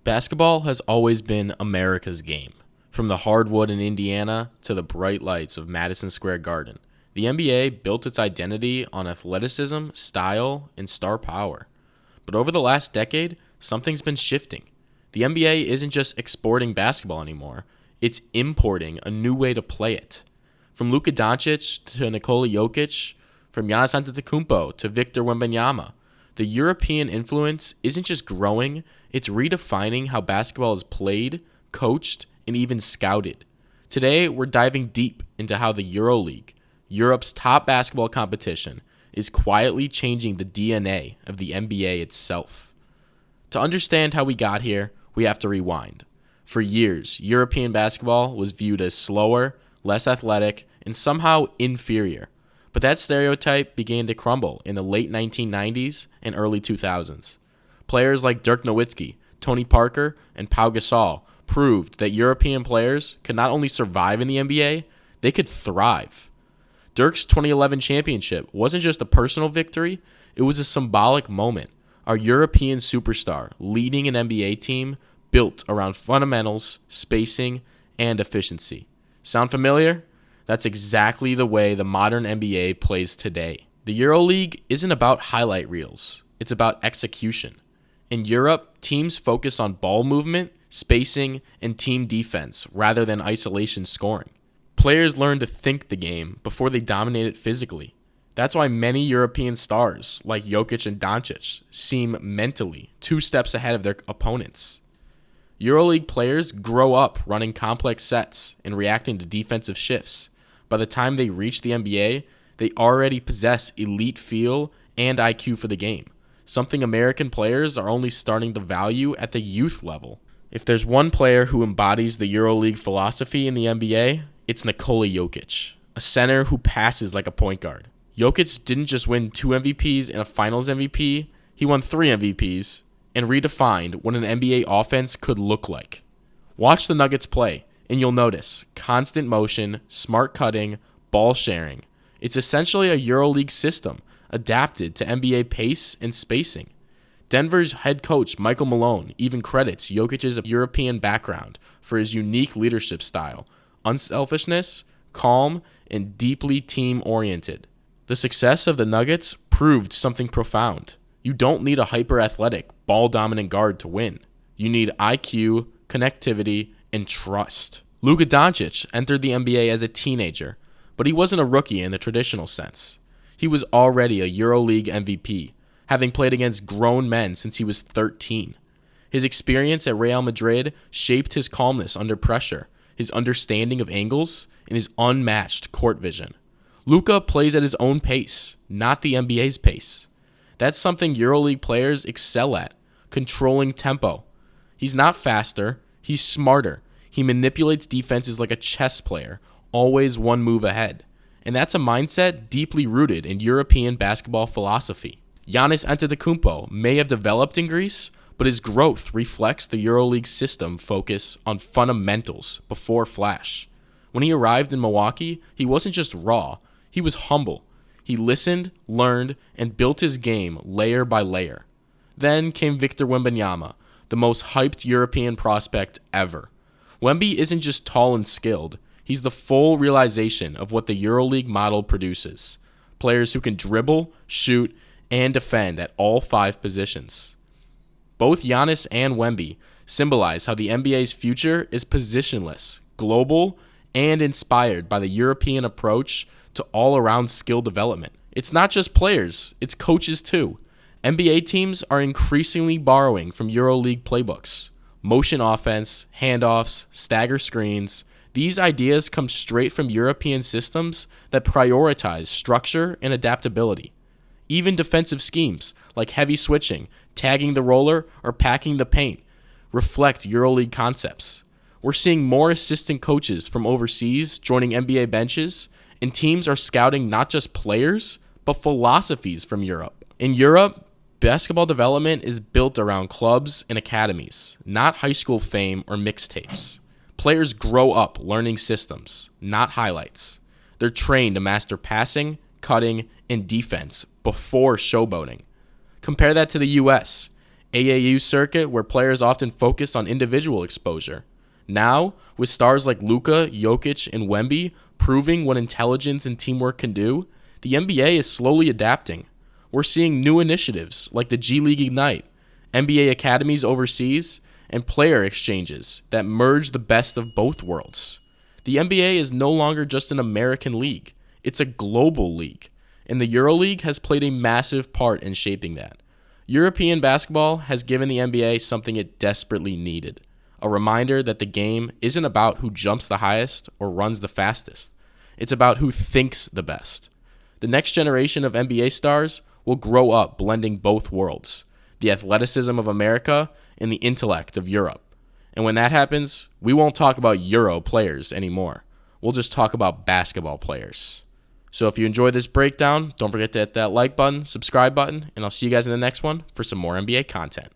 Basketball has always been America's game. From the hardwood in Indiana to the bright lights of Madison Square Garden, the NBA built its identity on athleticism, style, and star power. But over the last decade, something's been shifting. The NBA isn't just exporting basketball anymore, it's importing a new way to play it. From Luka Doncic to Nikola Jokic, from Giannis Antetokounmpo to Victor Wembanyama, the European influence isn't just growing, it's redefining how basketball is played, coached, and even scouted. Today, we're diving deep into how the EuroLeague, Europe's top basketball competition, is quietly changing the DNA of the NBA itself. To understand how we got here, we have to rewind. For years, European basketball was viewed as slower, less athletic, and somehow inferior. But that stereotype began to crumble in the late 1990s and early 2000s. Players like Dirk Nowitzki, Tony Parker, and Pau Gasol proved that European players could not only survive in the NBA, they could thrive. Dirk's 2011 championship wasn't just a personal victory, it was a symbolic moment. Our European superstar leading an NBA team built around fundamentals, spacing, and efficiency. Sound familiar? That's exactly the way the modern NBA plays today. The EuroLeague isn't about highlight reels. It's about execution. In Europe, teams focus on ball movement, spacing, and team defense rather than isolation scoring. Players learn to think the game before they dominate it physically. That's why many European stars, like Jokic and Doncic, seem mentally 2 steps ahead of their opponents. EuroLeague players grow up running complex sets and reacting to defensive shifts. By the time they reach the NBA, they already possess elite feel and IQ for the game, something American players are only starting to value at the youth level. If there's one player who embodies the EuroLeague philosophy in the NBA, it's Nikola Jokic, a center who passes like a point guard. Jokic didn't just win 2 MVPs and a Finals MVP, he won 3 MVPs and redefined what an NBA offense could look like. Watch the Nuggets play, and you'll notice constant motion, smart cutting, ball sharing. It's essentially a EuroLeague system adapted to NBA pace and spacing. Denver's head coach Michael Malone even credits Jokic's European background for his unique leadership style, unselfishness, calm, and deeply team-oriented. The success of the Nuggets proved something profound. You don't need a hyper-athletic, ball-dominant guard to win. You need IQ, connectivity, and trust. Luka Doncic entered the NBA as a teenager, but he wasn't a rookie in the traditional sense. He was already a EuroLeague MVP, having played against grown men since he was 13. His experience at Real Madrid shaped his calmness under pressure, his understanding of angles, and his unmatched court vision. Luka plays at his own pace, not the NBA's pace. That's something EuroLeague players excel at, controlling tempo. He's not faster, he's smarter. He manipulates defenses like a chess player, always one move ahead. And that's a mindset deeply rooted in European basketball philosophy. Giannis Antetokounmpo may have developed in Greece, but his growth reflects the EuroLeague system focus on fundamentals before flash. When he arrived in Milwaukee, he wasn't just raw, he was humble. He listened, learned, and built his game layer by layer. Then came Victor Wembanyama, the most hyped European prospect ever. Wemby isn't just tall and skilled, he's the full realization of what the EuroLeague model produces. Players who can dribble, shoot, and defend at all 5 positions. Both Giannis and Wemby symbolize how the NBA's future is positionless, global, and inspired by the European approach to all-around skill development. It's not just players, it's coaches too. NBA teams are increasingly borrowing from EuroLeague playbooks. Motion offense, handoffs, stagger screens, these ideas come straight from European systems that prioritize structure and adaptability. Even defensive schemes, like heavy switching, tagging the roller, or packing the paint, reflect EuroLeague concepts. We're seeing more assistant coaches from overseas joining NBA benches, and teams are scouting not just players, but philosophies from Europe. In Europe, basketball development is built around clubs and academies, not high school fame or mixtapes. Players grow up learning systems, not highlights. They're trained to master passing, cutting, and defense before showboating. Compare that to the US. AAU circuit where players often focused on individual exposure. Now, with stars like Luka, Jokic, and Wemby proving what intelligence and teamwork can do, the NBA is slowly adapting. We're seeing new initiatives like the G League Ignite, NBA academies overseas, and player exchanges that merge the best of both worlds. The NBA is no longer just an American league, it's a global league, and the EuroLeague has played a massive part in shaping that. European basketball has given the NBA something it desperately needed, a reminder that the game isn't about who jumps the highest or runs the fastest. It's about who thinks the best. The next generation of NBA stars will grow up blending both worlds, the athleticism of America and the intellect of Europe. And when that happens, we won't talk about Euro players anymore. We'll just talk about basketball players. So if you enjoyed this breakdown, don't forget to hit that like button, subscribe button, and I'll see you guys in the next one for some more NBA content.